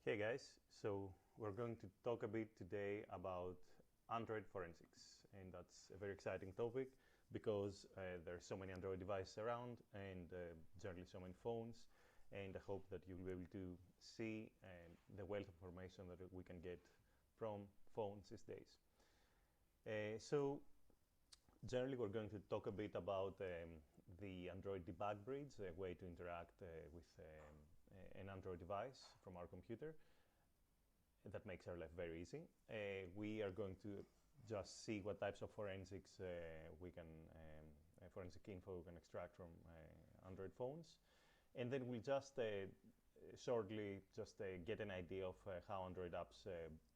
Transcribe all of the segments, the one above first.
Hey guys, so we're going to talk a bit today about Android forensics, and that's a very exciting topic because there are so many Android devices around and generally so many phones, and I hope that you'll be able to see the wealth of information that we can get from phones these days. So generally we're going to talk a bit about the Android debug bridge, a way to interact with an Android device from our computer. That makes our life very easy. We are going to just see what types of forensics forensic info we can extract from Android phones, and then we'll just shortly get an idea of how Android apps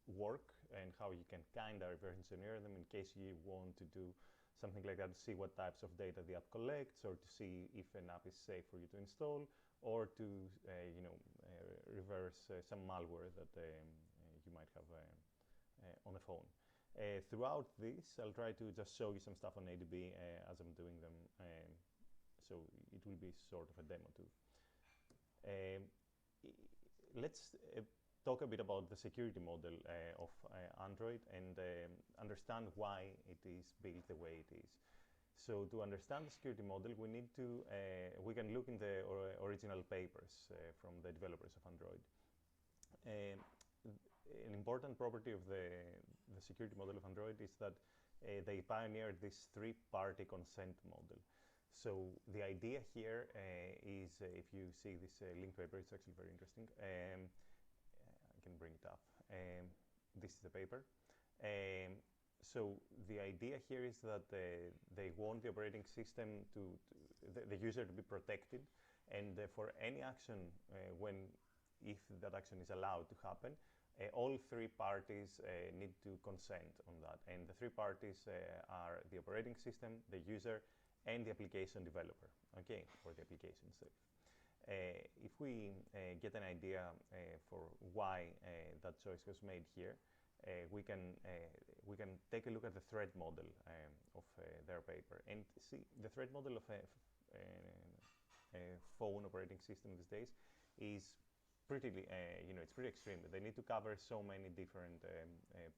work and how you can kind of reverse engineer them in case you want to do something like that, to see what types of data the app collects, or to see if an app is safe for you to install, or to reverse some malware that you might have on a phone. Throughout this, I'll try to just show you some stuff on ADB as I'm doing them, so it will be sort of a demo too. Let's talk a bit about the security model of Android and understand why it is built the way it is. So to understand the security model, we can look in the original papers from the developers of Android. An important property of the security model of Android is that they pioneered this three-party consent model. So the idea here is, if you see this linked paper, it's actually very interesting. I can bring it up. This is the paper. So the idea here is that they want the operating system the user to be protected, and for any action, if that action is allowed to happen, all three parties need to consent on that. And the three parties are the operating system, the user, and the application developer, okay, or the application itself. If we get an idea for why that choice was made here, we can take a look at the threat model of their paper and see the threat model of a phone operating system these days is pretty, it's pretty extreme. They need to cover so many different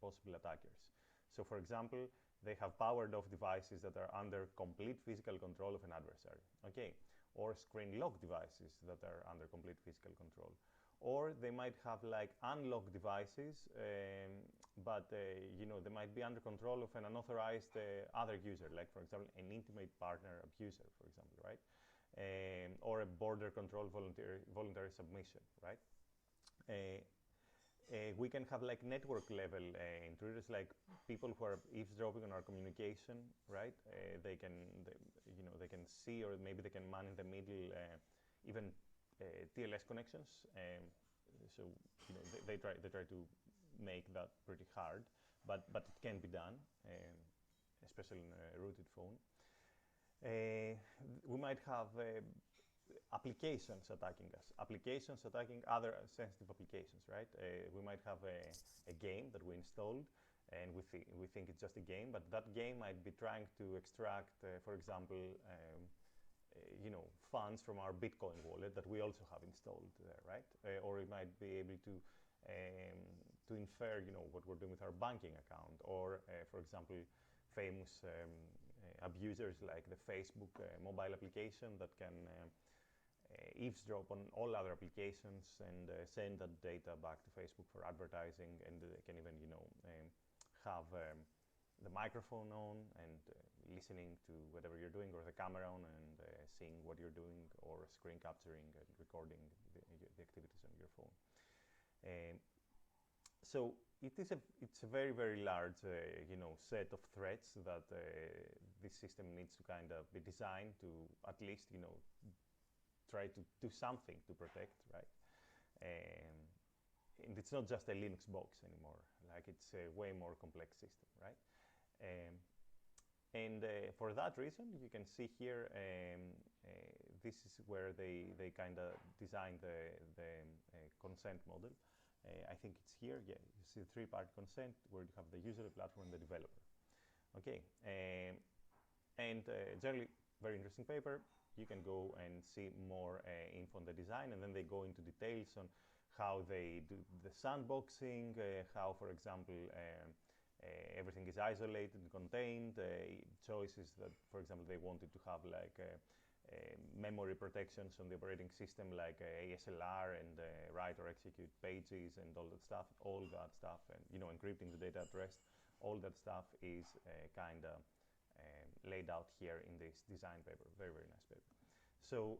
possible attackers. So, for example, they have powered off devices that are under complete physical control of an adversary, okay, or screen lock devices that are under complete physical control. Or they might have like unlocked devices, but they might be under control of an unauthorized other user, like for example an intimate partner abuser, for example, right? Or a border control voluntary submission, right? We can have like network level intruders, like people who are eavesdropping on our communication, right? They can see, or maybe they can man in the middle even TLS connections. So they try to make that pretty hard, but it can be done, especially in a rooted phone. We might have applications attacking us, applications attacking other sensitive applications, right? We might have a game that we installed, and we think it's just a game, but that game might be trying to extract, for example, funds from our Bitcoin wallet that we also have installed there, right? Or it might be able to infer, what we're doing with our banking account, or, for example, famous abusers like the Facebook mobile application that can eavesdrop on all other applications and send that data back to Facebook for advertising, and they can even, have the microphone on and listening to whatever you're doing, or the camera on and seeing what you're doing, or screen capturing and recording the activities on your phone. So it's a very, very large set of threats that this system needs to kind of be designed to at least try to do something to protect, right? And it's not just a Linux box anymore. Like, it's a way more complex system, right? And for that reason, you can see here, this is where they kind of designed the consent model. I think it's here. Yeah, you see the three-part consent, where you have the user, the platform, and the developer. Okay, and generally, very interesting paper. You can go and see more info on the design, and then they go into details on how they do the sandboxing, how, for example, everything is isolated and contained, choices that, for example, they wanted to have like memory protections on the operating system, like ASLR and write or execute pages and all that stuff, and encrypting the data at rest. All that stuff is kind of laid out here in this design paper. Very, very nice paper. So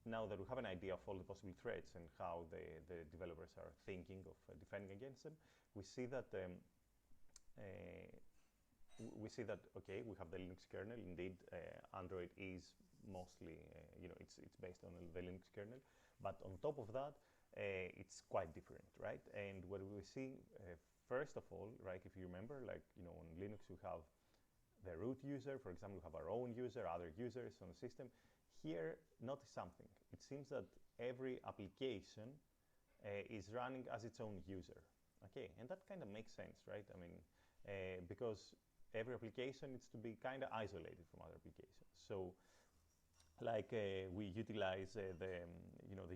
now that we have an idea of all the possible threats and how the developers are thinking of defending against them, we see that okay, we have the Linux kernel. Indeed, Android is mostly it's based on the Linux kernel, but on top of that, it's quite different, right? And what we see, first of all, right, if you remember, like on Linux we have the root user, for example, we have our own user, other users on the system. Here, notice something. It seems that every application is running as its own user. Okay, and that kind of makes sense, right? I mean, because every application needs to be kind of isolated from other applications. So, like we utilize the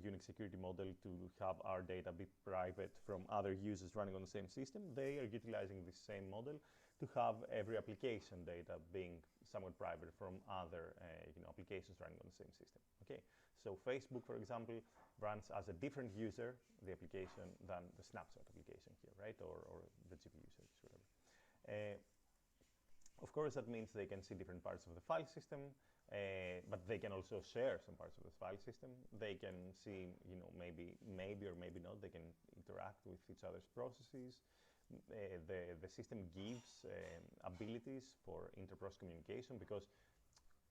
Unix security model to have our data be private from other users running on the same system. They are utilizing the same model to have every application data being somewhat private from other applications running on the same system. Okay, so Facebook, for example, runs as a different user, the application, than the snapshot application here, right? Or the GPU service, whatever. Of course, that means they can see different parts of the file system, but they can also share some parts of the file system. They can see, maybe or maybe not, they can interact with each other's processes. The system gives abilities for inter-process communication, because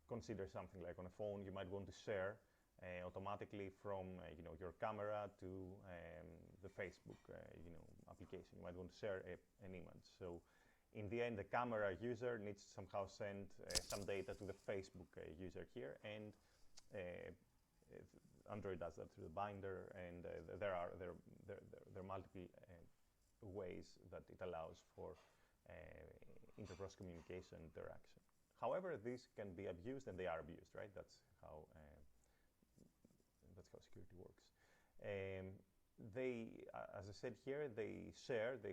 consider something like on a phone, you might want to share automatically from your camera to the Facebook application. You might want to share an image. So in the end, the camera user needs to somehow send some data to the Facebook user here, and Android does that through the binder, and there are multiple ways that it allows for inter-process communication interaction. However, these can be abused, and they are abused, right? That's how security works. They, as I said here, they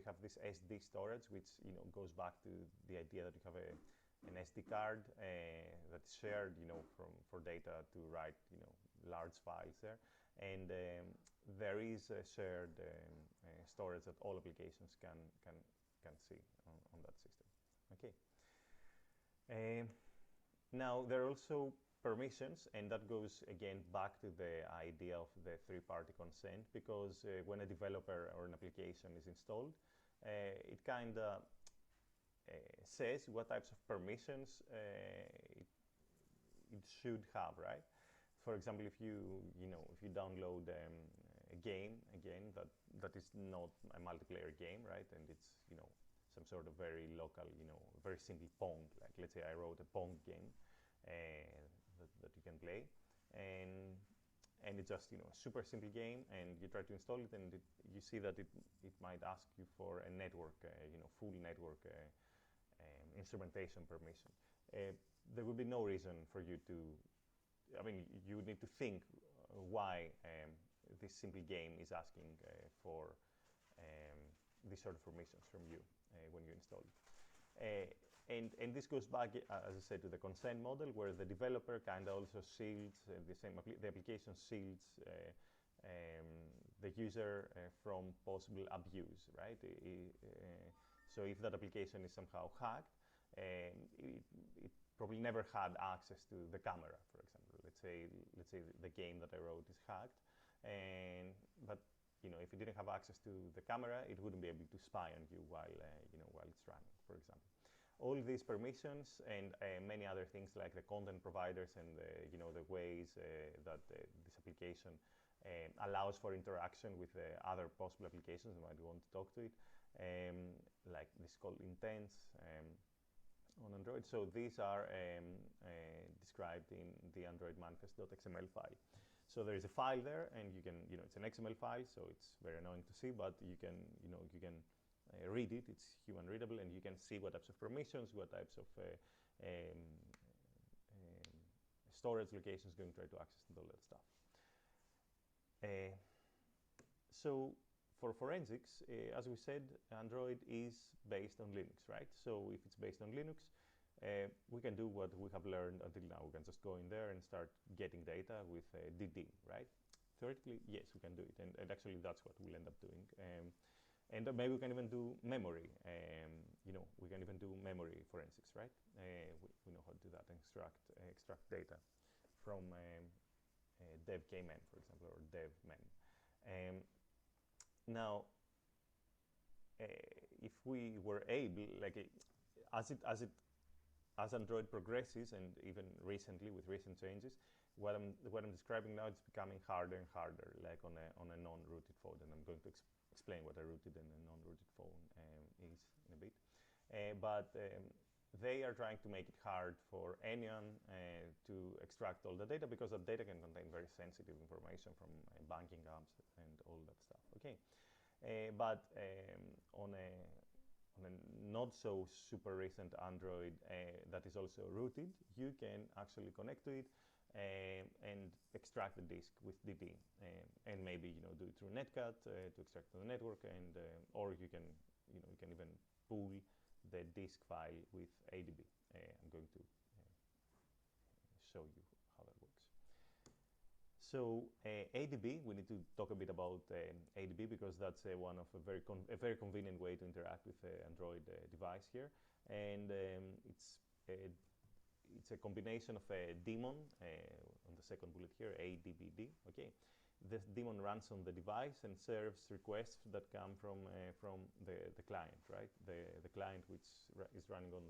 have this SD storage, which goes back to the idea that you have an SD card that's shared, for data to write, large files there, and there is a shared storage that all applications can see on that system. Okay. Now there are also permissions, and that goes again back to the idea of the three-party consent, because when a developer or an application is installed, it kind of says what types of permissions it should have, right? For example, if you download a game again that is not a multiplayer game, right, and it's some sort of very local, very simple Pong, like let's say I wrote a Pong game that you can play, and it's just a super simple game, and you try to install it, and you see that it might ask you for a network, full network instrumentation permission. There would be no reason for you to, you would need to think why this simple game is asking for these sort of permissions from you when you install it. And this goes back, as I said, to the consent model, where the developer kind of also shields the application shields the user from possible abuse, right? So if that application is somehow hacked, it probably never had access to the camera, for example. Let's say the game that I wrote is hacked, but if it didn't have access to the camera, it wouldn't be able to spy on you while it's running, for example. All these permissions and many other things like the content providers and the ways that this application allows for interaction with other possible applications that might want to talk to it, like this is called intents on Android. So these are described in the Android manifest.xml file. So there is a file there, and you can, it's an XML file, so it's very annoying to see, but you can read it. It's human readable, and you can see what types of permissions, what types of storage locations going to try to access and all that stuff. So for forensics, as we said, Android is based on Linux, right? So if it's based on Linux, we can do what we have learned until now. We can just go in there and start getting data with DD, right? Theoretically, yes, we can do it, and actually that's what we'll end up doing. And maybe we can even do memory. We can even do memory forensics, right? We know how to do that and extract data from devkmen, for example, or devmen. Now, if we were able, like, as Android progresses, and even recently with recent changes, what I'm describing now is becoming harder and harder, like on a non-rooted phone, and I'm going to explain what a rooted and a non-rooted phone is in a bit. But they are trying to make it hard for anyone to extract all the data, because that data can contain very sensitive information from banking apps and all that stuff. Okay, but on a not so super recent Android that is also rooted, you can actually connect to it and extract the disk with DD, and maybe do it through Netcat to extract to the network, and or you can even pull the disk file with ADB. I'm going to show you how that works. So ADB, we need to talk a bit about ADB, because that's one of a very convenient way to interact with the Android device here, and it's a combination of a daemon on the second bullet here, ADBD. Okay, this daemon runs on the device and serves requests that come from the client, right? The client which is running on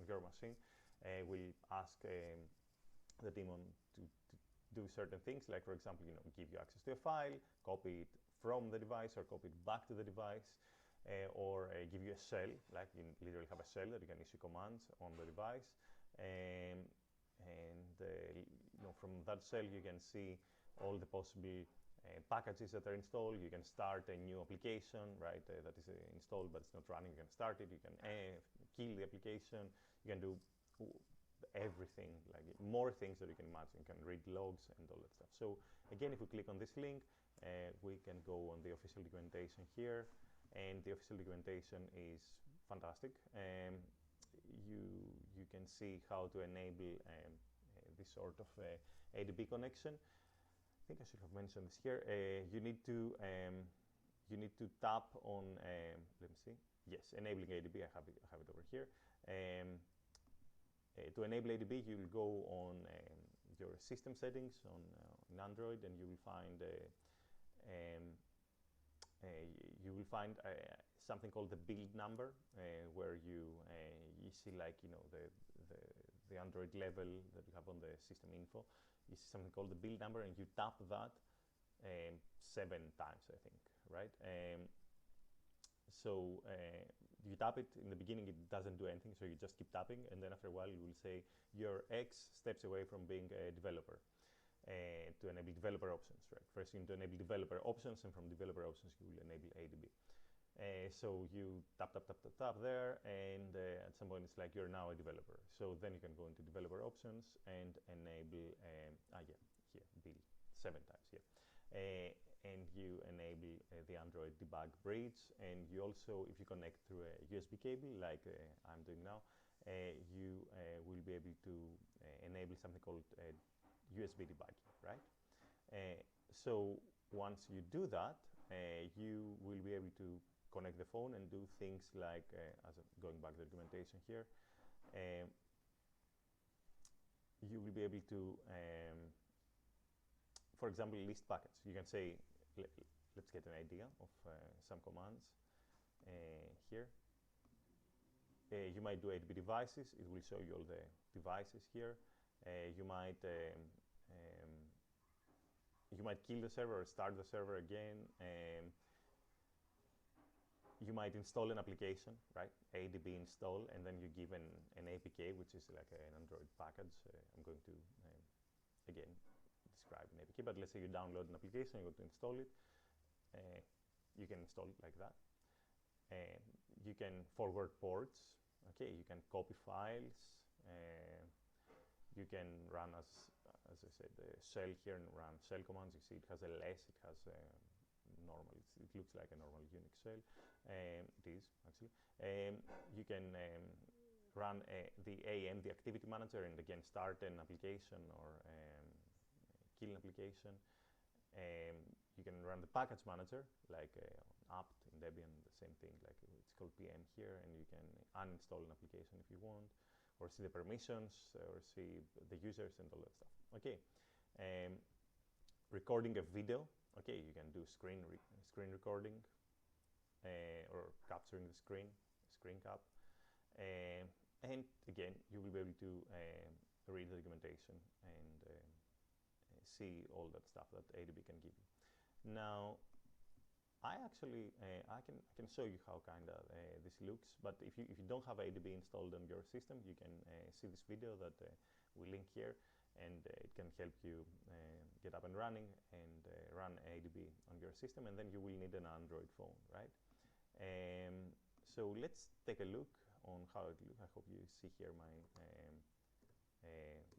your machine will ask the daemon to do certain things, like, for example, give you access to a file, copy it from the device, or copy it back to the device, or give you a shell, like you literally have a shell that you can issue commands on the device, and from that shell you can see all the possible packages that are installed. You can start a new application, right, that is installed but it's not running. You can start it, you can kill the application, you can do everything, like more things that you can imagine. You can read logs and all that stuff. So again, if we click on this link, we can go on the official documentation here, and the official documentation is fantastic. You can see how to enable this sort of ADB connection. I think I should have mentioned this here. You need to tap on. Let me see. Yes, enabling ADB. I have it over here. To enable ADB, you will go on your system settings in Android, and you will find something called the build number, where you see, like, the Android level that you have on the system info. You see something called the build number, and you tap that 7 times, I think, right? So you tap it. In the beginning it doesn't do anything, so you just keep tapping, and then after a while you will say you're X steps away from being a developer, to enable developer options, right? First you need to enable developer options, and from developer options you will enable ADB. So you tap there, and at some point it's like you're now a developer. So then you can go into developer options and enable here, build 7 times here. And you enable the Android debug bridge, and you also, if you connect through a USB cable like I'm doing now, you will be able to enable something called USB debugging, right? So once you do that, you will be able to connect the phone and do things like, going back to the documentation here, you will be able to, for example, list packets. You can say, let's get an idea of some commands here. You might do ADB devices. It will show you all the devices here. You might kill the server or start the server again. You might install an application, right? ADB install, and then you give an APK, which is like an Android package. I'm going to again describe an APK, but let's say you download an application, you go to install it. You can install it like that. You can forward ports. Okay, you can copy files. You can run, as I said, the shell here, and run shell commands. You see it has ls, it has normal. It looks like a normal Unix shell. It is actually. You can run the AM, the activity manager, and again start an application or kill an application. You can run the package manager like apt in Debian, the same thing, like it's called PM here, and you can uninstall an application if you want, or see the permissions, or see the users and all that stuff. Okay, recording a video. Okay, you can do screen recording or capturing the screen cap. And again, you will be able to read the documentation and see all that stuff that ADB can give you. Now, I actually I can show you how kind of this looks. But if you don't have ADB installed on your system, you can see this video that we link here, and it can help you get up and running and run ADB on your system. And then you will need an Android phone, right? So let's take a look on how it looks. I hope you see here my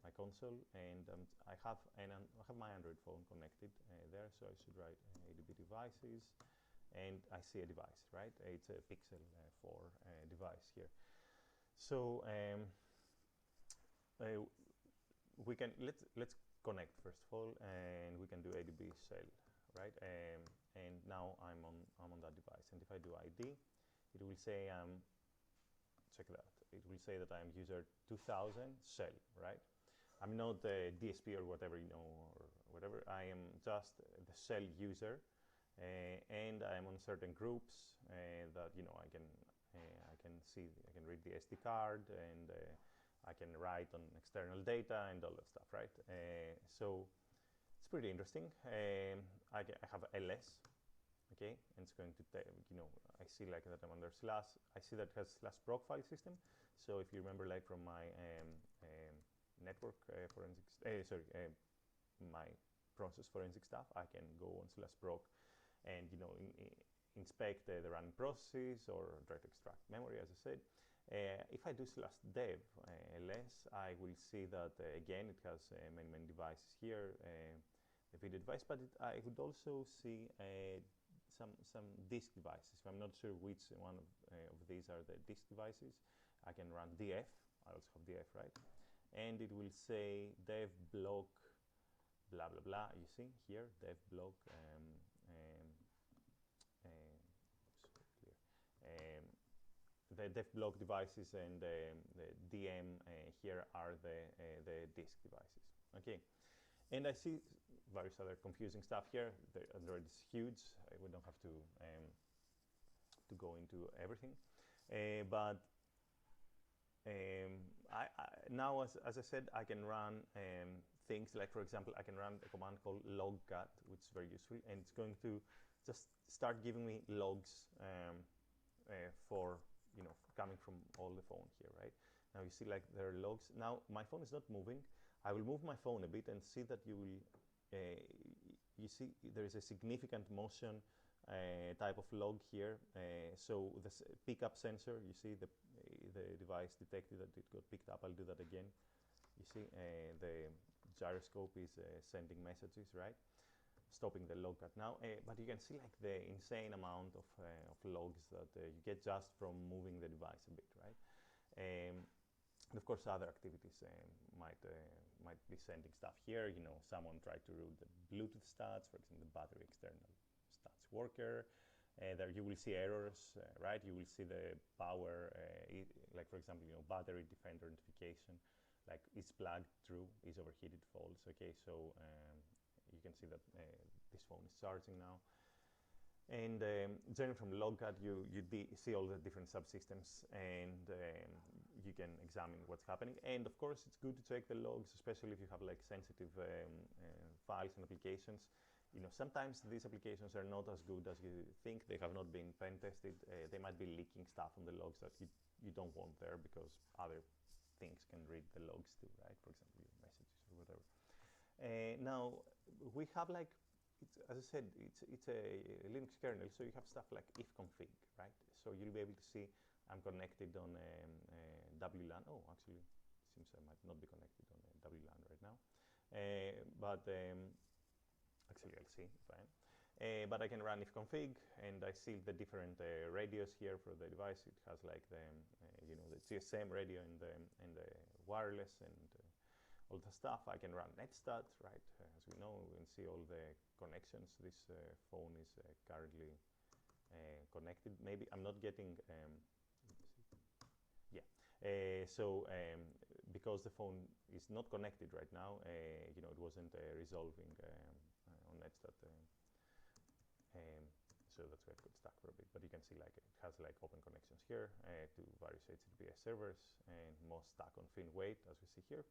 my console, and I have my Android phone connected there, so I should write ADB devices, and I see a device, right? It's a Pixel 4 device here. So we can let's connect first of all, and we can do ADB shell, right? And now I'm on that device, and if I do ID, it will say check that. It will say that I am user 2000 shell, right? I'm not the DSP or whatever, you know, or whatever. I am just the shell user, and I'm on certain groups that, you know, I can see, I can read the SD card, and I can write on external data and all that stuff, right? So it's pretty interesting. I have ls. Okay, and it's going to, you know, I see like that I'm under slash. I see that it has /proc file system. So if you remember, like from my network forensics, my process forensic stuff, I can go on /proc and, you know, inspect the running processes or try to extract memory, as I said. If I do /dev ls, I will see that again it has many devices here, the video device, but I would also see some disk devices. If I'm not sure which one of these are the disk devices, I can run df. I also have df, right? And it will say dev block blah blah blah. You see here dev block the dev block devices, and the DM here are the disk devices. Okay, and I see various other confusing stuff here. The Android is huge. We don't have to go into everything, but now, as I said, I can run things like, for example, I can run a command called logcat, which is very useful, and it's going to just start giving me logs for, you know, coming from all the phone here, right? Now you see like there are logs. Now my phone is not moving. I will move my phone a bit and see that you will, you see there is a significant motion type of log here. So the pickup sensor, you see the device detected that it got picked up. I'll do that again. You see the gyroscope is sending messages, right? Stopping the logcat now, but you can see like the insane amount of logs that you get just from moving the device a bit, right? And of course, other activities might be sending stuff here. You know, someone tried to route the Bluetooth stats, for example, the battery external stats worker. There you will see errors, right? You will see the power, like for example, you know, battery defender notification, like is plugged, true, is overheated, false. Okay, so you can see that this phone is charging now. And generally from logcat, you see all the different subsystems, and you can examine what's happening. And of course, it's good to check the logs, especially if you have like sensitive files and applications. You know, sometimes these applications are not as good as you think. They have not been pen tested. They might be leaking stuff on the logs that you don't want there, because other things can read the logs too, right? For example, your messages or whatever. Now we have like, as I said, it's a Linux kernel, so you have stuff like ifconfig, right? So you'll be able to see I'm connected on WLAN. Oh, actually, it seems I might not be connected on WLAN right now, but actually I'll see if I am. But I can run ifconfig, and I see the different radios here for the device. It has like the the GSM radio and the wireless and all the stuff. I can run netstat, right? As we know, we can see all the connections. This phone is currently connected. Maybe I'm not getting. Yeah. Because the phone is not connected right now, it wasn't resolving on netstat. So that's why it got stuck for a bit. But you can see like it has like open connections here to various HTTPS servers, and most stuck on FinWait, as we see here.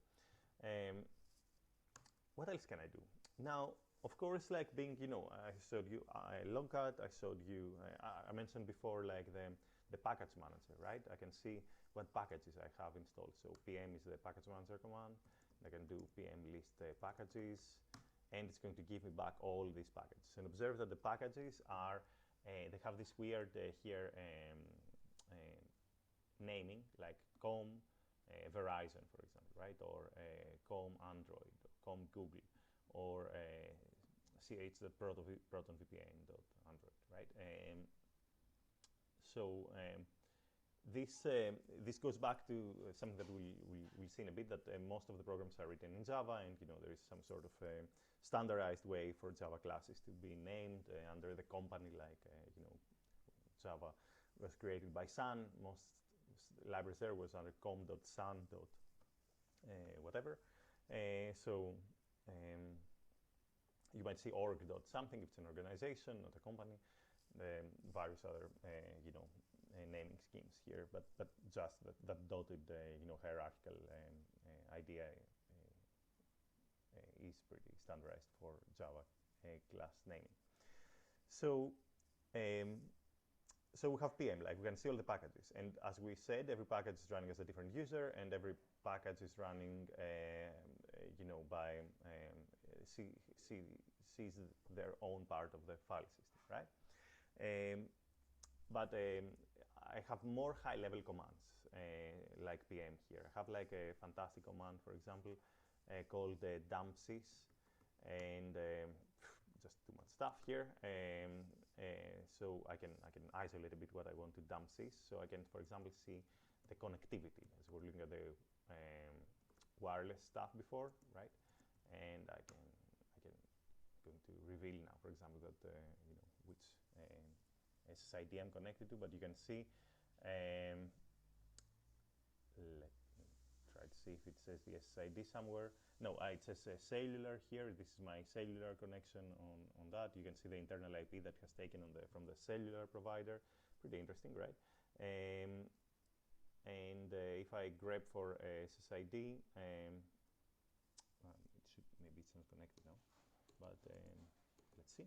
What else can I do? Now, of course, like being, I showed you Logcat, I showed you, I mentioned before like the package manager, right? I can see what packages I have installed. So pm is the package manager command. I can do pm list packages, and it's going to give me back all these packages. And observe that the packages are, they have this weird here naming, like COM Verizon, for example, right? Or COM Android, or COM Google, or ch.protonvpn.android, right? This goes back to something that we'll see in a bit, that most of the programs are written in Java, and there is some sort of standardized way for Java classes to be named under the company, like Java was created by Sun. Most libraries there was under com.sun. Whatever. You might see org.something if it's an organization, not a company. Various other naming schemes here, but just that dotted hierarchical idea is pretty standardized for Java class naming. So we have PM, like we can see all the packages, and as we said, every package is running as a different user, and every package is running by sees their own part of the file system, right? But I have more high-level commands like PM here. I have like a fantastic command, for example, called dumpsys, and just too much stuff here. So I can isolate a bit what I want to dumpsys. So I can, for example, see the connectivity, as we're looking at the wireless stuff before, right? And I can going to reveal now, for example, that which SSID I'm connected to, but you can see. Let me try to see if it says the SSID somewhere. No, it says cellular here. This is my cellular connection on that. You can see the internal IP that has taken from the cellular provider. Pretty interesting, right? And if I grep for SSID, maybe it's not connected now, but let's see.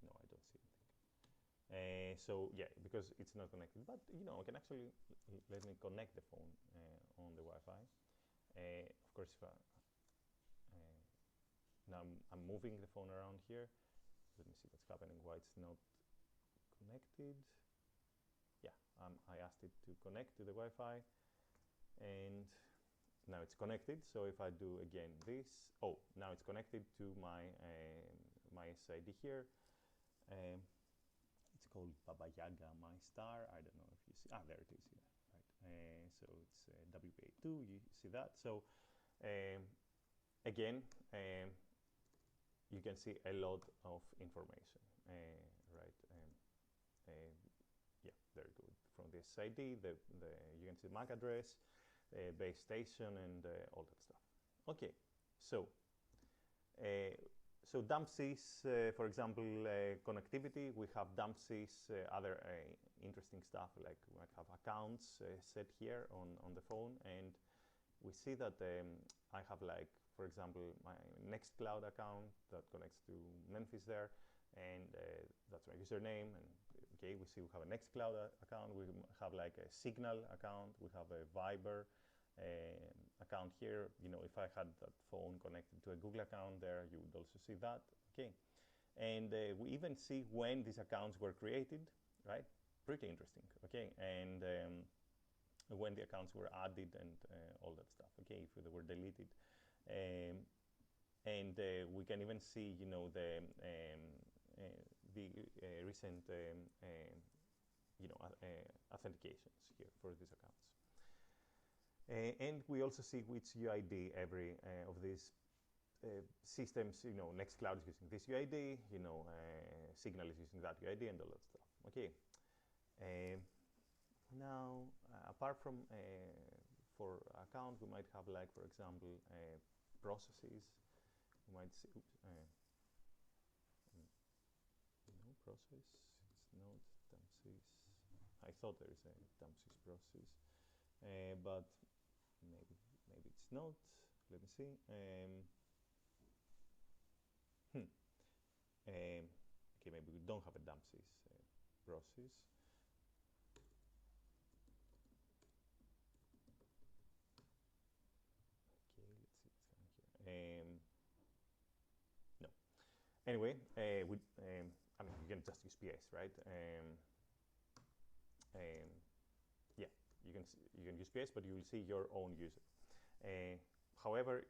No, I don't see anything. So yeah, because it's not connected, but I can actually let me connect the phone on the Wi-Fi. Of course, if now I'm moving the phone around here. Let me see what's happening. Why it's not connected? Yeah, I asked it to connect to the Wi-Fi, and now it's connected. So if I do again this, now it's connected to my my SID here. It's called Baba Yaga My Star. I don't know if you see. There it is. Yeah, right. So it's WPA2. You see that. So again, you can see a lot of information, right? Yeah, very good. From the SID, you can see the MAC address, base station, and all that stuff. Okay, so dumpsys, for example, connectivity. We have dumpsys, other interesting stuff, like we might have accounts set here on the phone, and we see that I have, like, for example, my Nextcloud account that connects to Memphis there, and that's my username. And okay, we see we have a Nextcloud account. We have like a Signal account. We have a Viber account here. If I had that phone connected to a Google account there, you would also see that. Okay, and we even see when these accounts were created, right? Pretty interesting. Okay, and when the accounts were added and all that stuff. Okay, if they were deleted. and we can even see, the recent, authentications here for these accounts. And we also see which UID every of these systems, Nextcloud is using this UID, Signal is using that UID, and all that stuff. Okay. Now, apart from for account, we might have, like, for example, processes. We might see, no process. It's not DAMSys. I thought there is a DAMSys process, but maybe it's not. Let me see. Okay, maybe we don't have a DAMSys process. Okay, let's see what's going here. No. Anyway, I mean, you can just use PS, right? Yeah, you can use PS, but you will see your own user. However,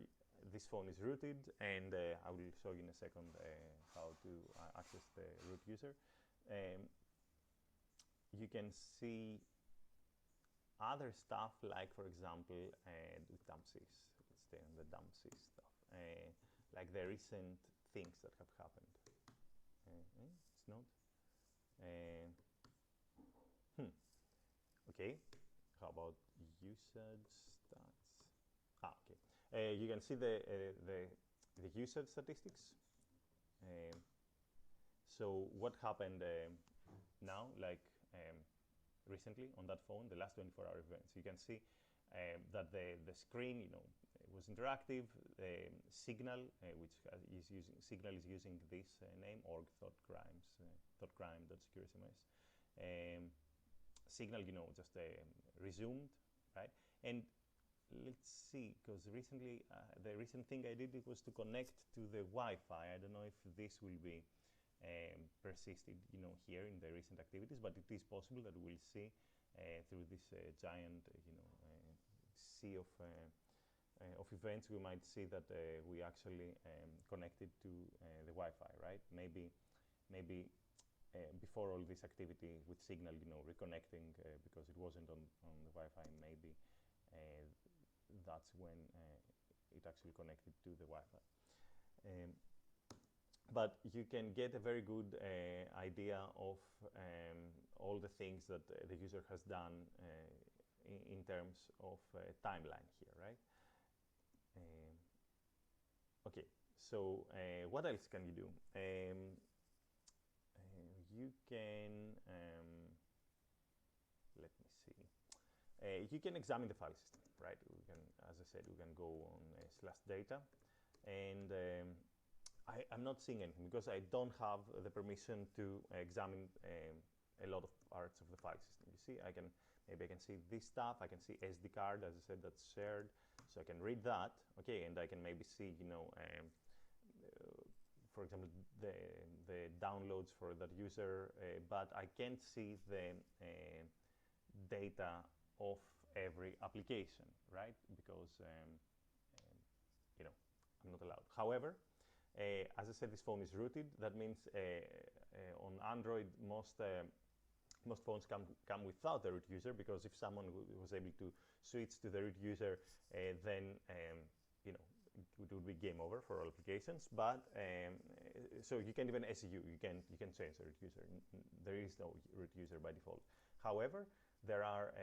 this phone is rooted, and I will show you in a second how to access the root user. You can see other stuff, like, for example, with DAMSys. Let's stay on the DAMSys stuff, like the recent things that have happened. It's not. Okay. How about usage stats? Okay. You can see the usage statistics. So what happened now, like recently on that phone, the last 24-hour events? You can see that the screen, was interactive. Signal, which Signal is using this name, org.crime.secure.sms. Signal, just resumed, right? And let's see, because recently, the recent thing I did, it was to connect to the Wi-Fi. I don't know if this will be persisted, here in the recent activities, but it is possible that we'll see through this giant, sea of events. We might see that we actually connected to the Wi-Fi, right? Maybe before all this activity with Signal, reconnecting because it wasn't on the Wi-Fi, maybe that's when it actually connected to the Wi-Fi. But you can get a very good idea of all the things that the user has done in terms of timeline here, right? Okay, so what else can you do? You can, let me see. You can examine the file system, right? We can, as I said, we can go on /data, and I'm not seeing anything because I don't have the permission to examine a lot of parts of the file system. You see, maybe I can see this stuff. I can see SD card, as I said, that's shared, so I can read that. Okay, and I can maybe see, for example, the downloads for that user, but I can't see the data of every application, right? Because I'm not allowed. However, as I said, this phone is rooted. That means on Android, most phones come without the root user, because if someone was able to switch to the root user, then it would be game over for all applications. But so you can even SU, you can change the root user. There is no root user by default. However, there are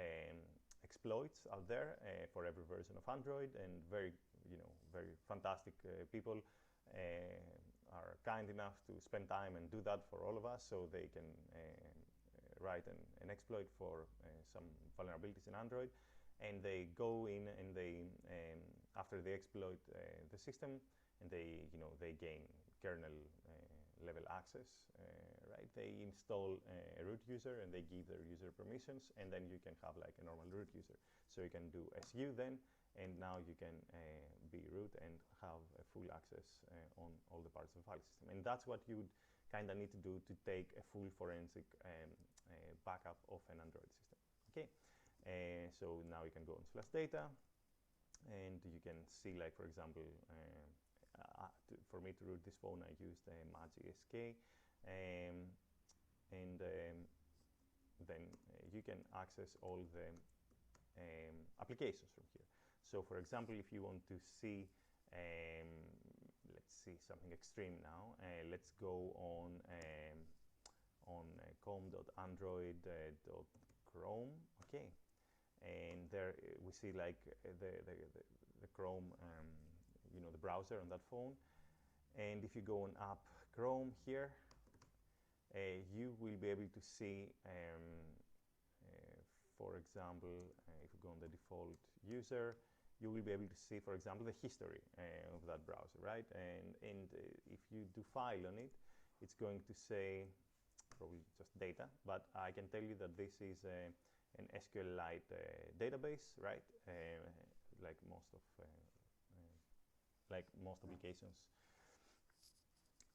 exploits out there for every version of Android, and very fantastic people are kind enough to spend time and do that for all of us, so they can write an exploit for some vulnerabilities in Android, and they go in and they after they exploit the system, and they gain kernel level access, right? They install a root user and they give their user permissions, and then you can have like a normal root user. So you can do SU then, and now you can be root and have a full access on all the parts of the file system. And that's what you would kind of need to do to take a full forensic backup of an Android system. Okay, so now you can go on /data, and you can see, like, for example, to root this phone, I used Magic SK, and then you can access all the applications from here. So, for example, if you want to see, let's see something extreme now. Let's go on com.android.chrome. Okay, and there we see like the Chrome, you know, the browser on that phone. And if you go on App Chrome here, you will be able to see, for example, if you go on the default user, you will be able to see, for example, the history of that browser, right? And if you do file on it, it's going to say probably just data, but I can tell you that this is an SQLite database, right? Like most applications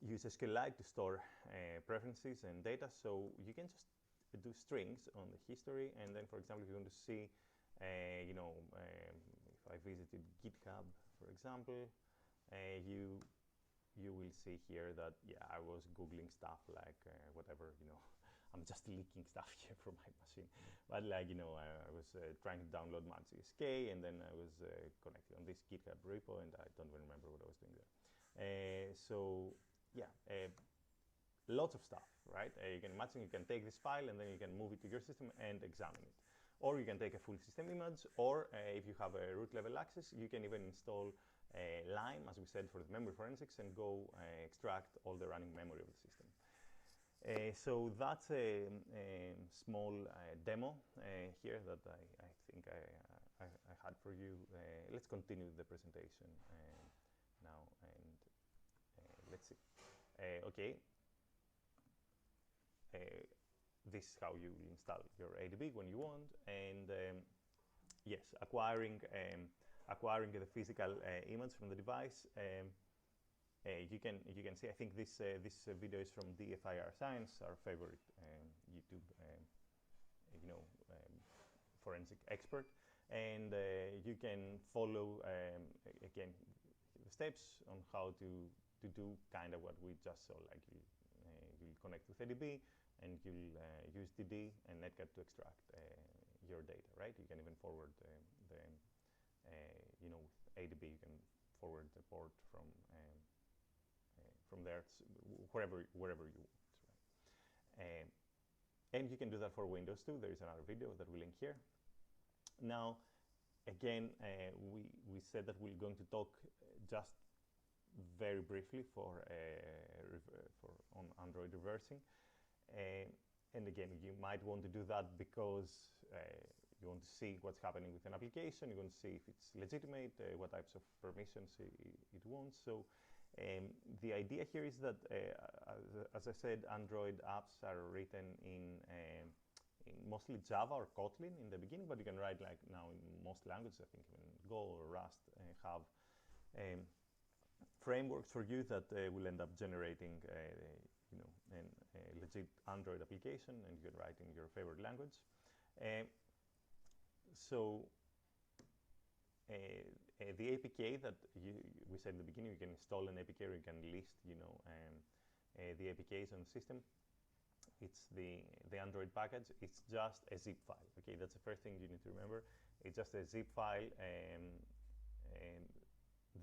use SQLite to store preferences and data, so you can just do strings on the history, and then, for example, if you want to see, you know, if I visited GitHub, for example, you will see here that, yeah, I was Googling stuff like whatever, you know, I'm just leaking stuff here from my machine, but like, you know, I was trying to download Magic SK, and then I was connected on this GitHub repo, and I don't even remember what I was doing there. So yeah, lots of stuff, right? You can imagine you can take this file and then you can move it to your system and examine it. Or you can take a full system image, or if you have a root level access, you can even install Lime, as we said, for the memory forensics, and go extract all the running memory of the system. So that's a small demo here that I think I had for you. Let's continue the presentation now, and let's see. Okay. This is how you install your ADB when you want, and yes, acquiring the physical image from the device. You can see. I think this video is from DFIR Science, our favorite YouTube, you know, forensic expert, and you can follow again the steps on how to do kind of what we just saw. Like you'll connect with ADB, and you'll use DD and Netcat to extract your data, right? You can even forward you know, with ADB, you can forward the port from there, wherever you want, right? And you can do that for Windows too. There is another video that we link here. Now, again, we said that we're going to talk just very briefly on Android reversing. And again, you might want to do that because you want to see what's happening with an application. You want to see if it's legitimate, what types of permissions it wants. So the idea here is that, as I said, Android apps are written in mostly Java or Kotlin in the beginning, but you can write like now in most languages. I think even Go or Rust have frameworks for you that will end up generating you know, a legit Android application, and you can write in your favorite language. So the APK that we said in the beginning, you can install an APK, or you can list, you know, the APKs on the system. It's the Android package. It's just a zip file. Okay, that's the first thing you need to remember. It's just a zip file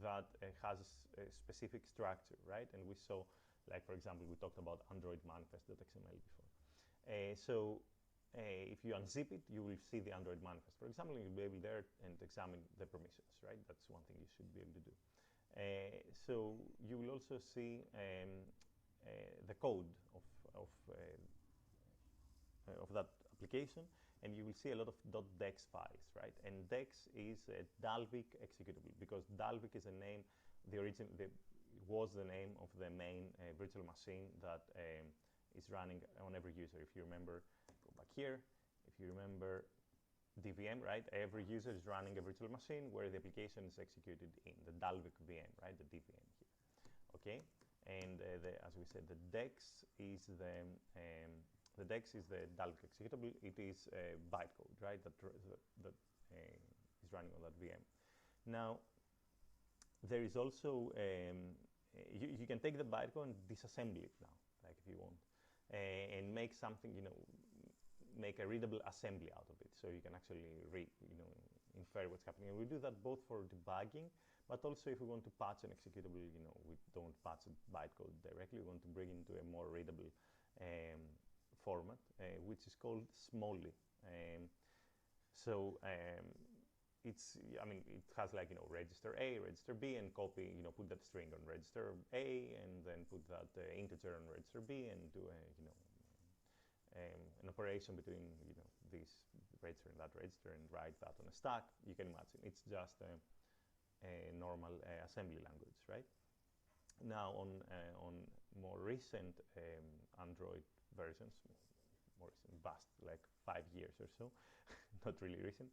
that has a specific structure, right? And we saw, like, for example, we talked about Android manifest.xml before. So if you unzip it, you will see the Android manifest. For example, you'll be able there and examine the permissions, right? That's one thing you should be able to do. So you will also see the code of that application, and you will see a lot of .dex files, right? And dex is a Dalvik executable, because Dalvik is a name, was the name of the main virtual machine that is running on every user. If you remember, go back here, if you remember DVM, right? Every user is running a virtual machine where the application is executed in the Dalvik VM, right? The DVM here, okay? And as we said, the dex is the Dalvik executable. It is bytecode, right? That is running on that VM. Now, there is also you can take the bytecode and disassemble it now, like if you want, and make something, make a readable assembly out of it. So you can actually read, infer what's happening. And we do that both for debugging, but also if we want to patch an executable, we don't patch a bytecode directly. We want to bring it into a more readable format, which is called Smalley. It has like, register A, register B, and copy, put that string on register A, and then put that integer on register B, and do an operation between, this register and that register, and write that on a stack. You can imagine it's just a normal assembly language, right? Now on more recent Android versions, more recent, like 5 years or so, not really recent,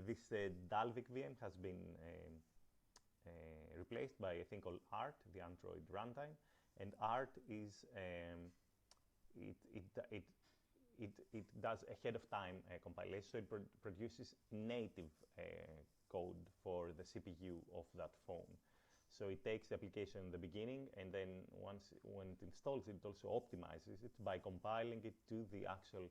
this Dalvik VM has been replaced by a thing called ART, the Android runtime. And ART is it does ahead of time compilation, so it produces native code for the CPU of that phone. So it takes the application in the beginning, and then when it installs it, it also optimizes it by compiling it to the actual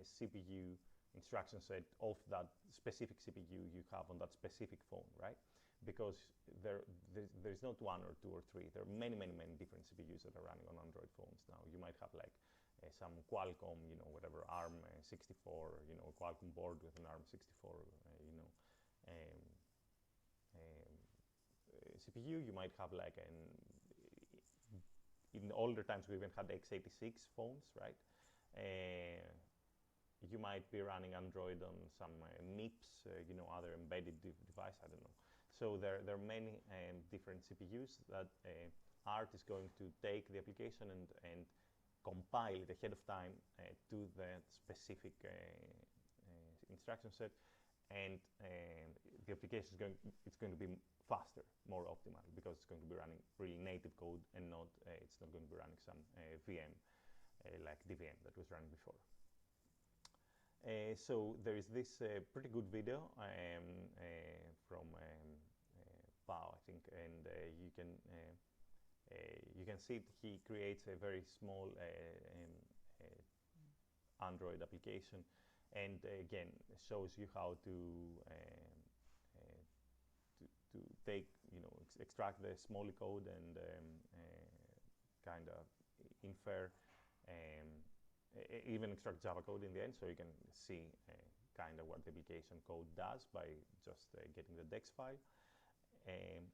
CPU instruction set of that specific CPU you have on that specific phone, right? Because there's not one or two or three. There are many different CPUs that are running on Android phones now. You might have like some Qualcomm, whatever, ARM 64, Qualcomm board with an ARM 64, CPU. You might have like in older times we even had x86 phones, right? You might be running Android on some MIPS, other embedded device, I don't know. So there are many different CPUs that ART is going to take the application and compile it ahead of time to the specific instruction set, and the application is going to be faster, more optimal, because it's going to be running really native code and it's not going to be running some VM like DVM that was running before. So there is this pretty good video from Pao, I think, and you can see it. He creates a very small Android application, and again shows you how to take, extract the Smalley code and kind of infer, even extract Java code in the end, so you can see kind of what the application code does by just getting the DEX file in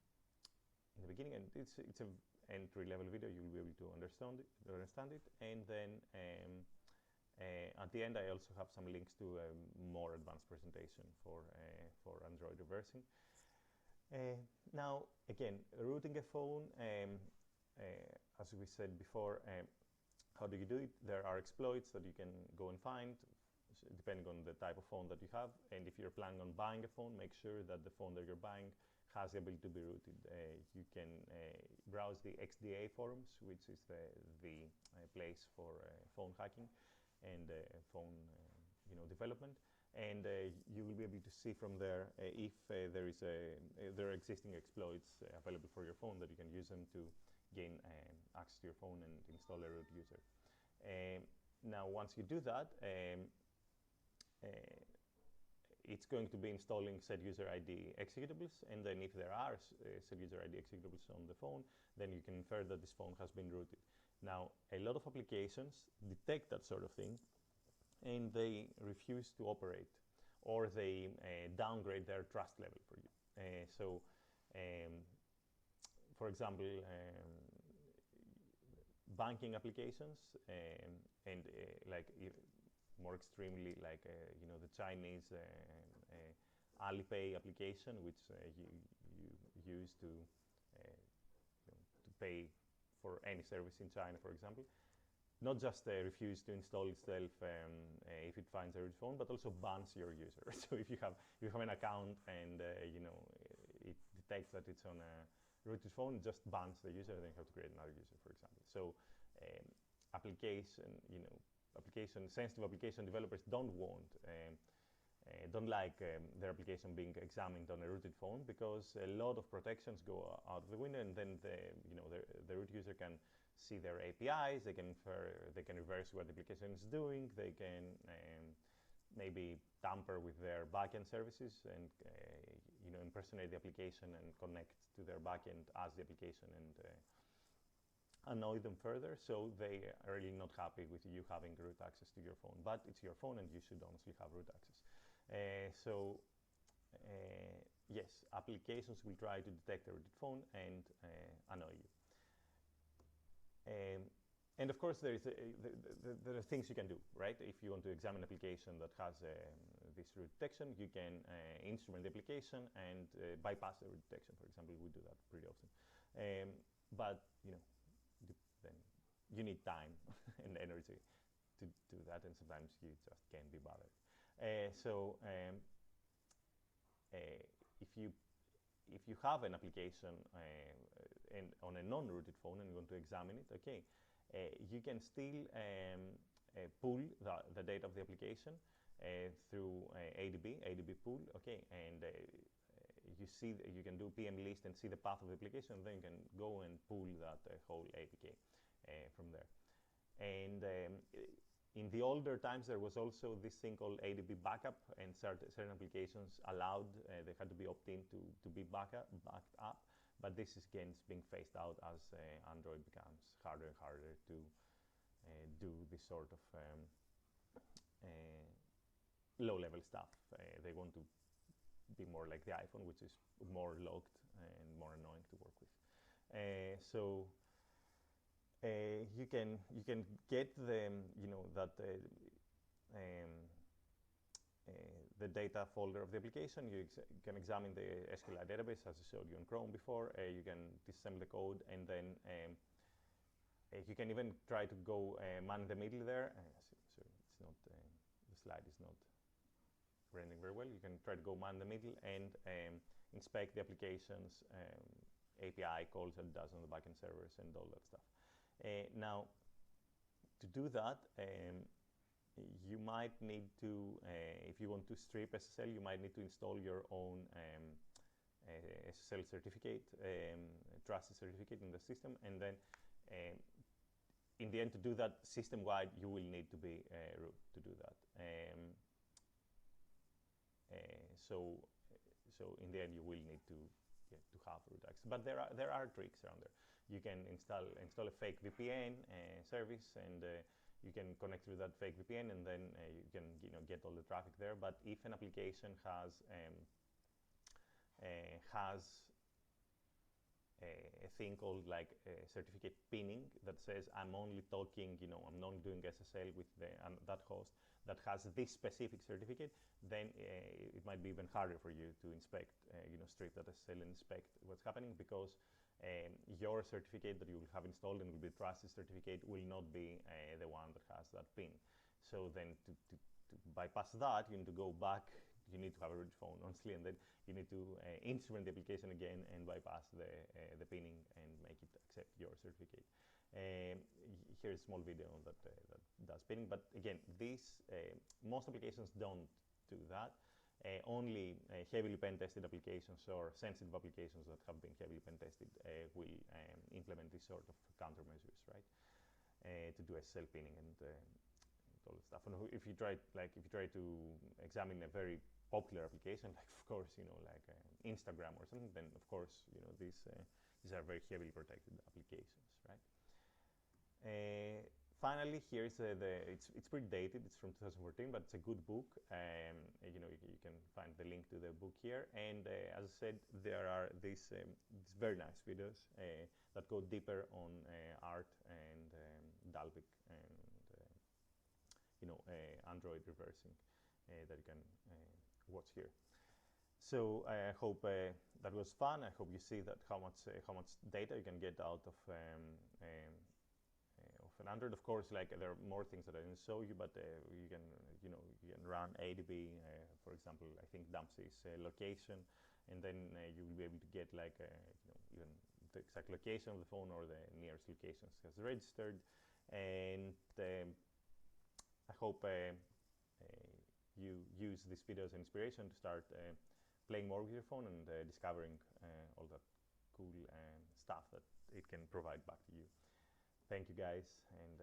the beginning. And it's an entry-level video. You'll be able to understand it. And then at the end, I also have some links to a more advanced presentation for Android reversing. Now, again, rooting a phone, as we said before, how do you do it? There are exploits that you can go and find, depending on the type of phone that you have. And if you're planning on buying a phone, make sure that the phone that you're buying has the ability to be rooted. You can browse the XDA forums, which is the place for phone hacking and phone development. And you will be able to see from there if there are existing exploits available for your phone that you can use them to gain access to your phone and install a root user. Now, once you do that, it's going to be installing setuser-id executables, and then if there are setuser-id executables on the phone, then you can infer that this phone has been rooted. Now, a lot of applications detect that sort of thing, and they refuse to operate, or they downgrade their trust level for you. For example, banking applications, and like more extremely, like the Chinese Alipay application, which you use to pay for any service in China, for example. Not just refuse to install itself if it finds a root phone, but also bans your user. So if you have an account and it detects that it's on a rooted phone, it just bans the user, and then you have to create another user, for example. So sensitive application developers don't want don't like their application being examined on a rooted phone, because a lot of protections go out of the window, and then the root user can see their APIs, they can reverse what the application is doing, they can maybe tamper with their backend services and impersonate the application and connect to their backend as the application and annoy them further. So they are really not happy with you having root access to your phone, but it's your phone and you should honestly have root access. Yes, applications will try to detect a rooted phone and annoy you. And of course, there are things you can do, right? If you want to examine an application that has this root detection, you can instrument the application and bypass the root detection. For example, we do that pretty often. But then you need time and energy to do that, and sometimes you just can't be bothered. If you have an application on a non-rooted phone and you want to examine it, okay, you can still pull the data of the application through ADB pool, okay, and you can do PM list and see the path of the application, and then you can go and pull that whole APK from there. And in the older times, there was also this thing called ADB backup, and certain applications allowed, they had to be opt-in to be backed up. But this is, again, being phased out as Android becomes harder and harder to do this sort of low-level stuff. They want to be more like the iPhone, which is more locked and more annoying to work with. You can get the the data folder of the application. You can examine the SQLite database, as I showed you in Chrome before. You can disassemble the code, and then you can even try to go man in the middle there. So it's not the slide is not rendering very well. You can try to go man in the middle and inspect the application's API calls that it does on the backend servers and all that stuff. Now, to do that, you might need to, if you want to strip SSL, you might need to install your own SSL certificate, trusted certificate in the system, and then in the end, to do that system-wide, you will need to be root to do that. So in the end, you will need to have root access. But there are tricks around there. You can install a fake VPN service, and you can connect through that fake VPN, and then you can get all the traffic there. But if an application has a thing called like certificate pinning that says I'm only talking, I'm only doing SSL with that host that has this specific certificate, then it might be even harder for you to inspect, strip that SSL and inspect what's happening, because your certificate that you will have installed and will be a trusted certificate will not be the one that has that pin. So then to bypass that, you need to go back, you need to have a rooted phone, honestly, and then you need to instrument the application again and bypass the pinning and make it accept your certificate. Here's a small video that does pinning, but again, most applications don't do that. Only heavily pen-tested applications or sensitive applications that have been heavily pen-tested will implement this sort of countermeasures, right? To do SSL pinning and all that stuff. And if you try to examine a very popular application, like of course, like Instagram or something, then of course, these are very heavily protected applications, right? Finally, here's it's pretty dated. It's from 2014, but it's a good book. You can find the link to the book here. And as I said, there are these very nice videos that go deeper on Art and Dalvik and Android reversing that you can watch here. So I hope that was fun. I hope you see that how much data you can get out of an Android. Of course, like there are more things that I didn't show you, but you can run ADB, for example. I think dumps this location, and then you will be able to get like even the exact location of the phone or the nearest locations has registered. And I hope you use this video as inspiration to start playing more with your phone and discovering all that cool stuff that it can provide back to you. Thank you guys, and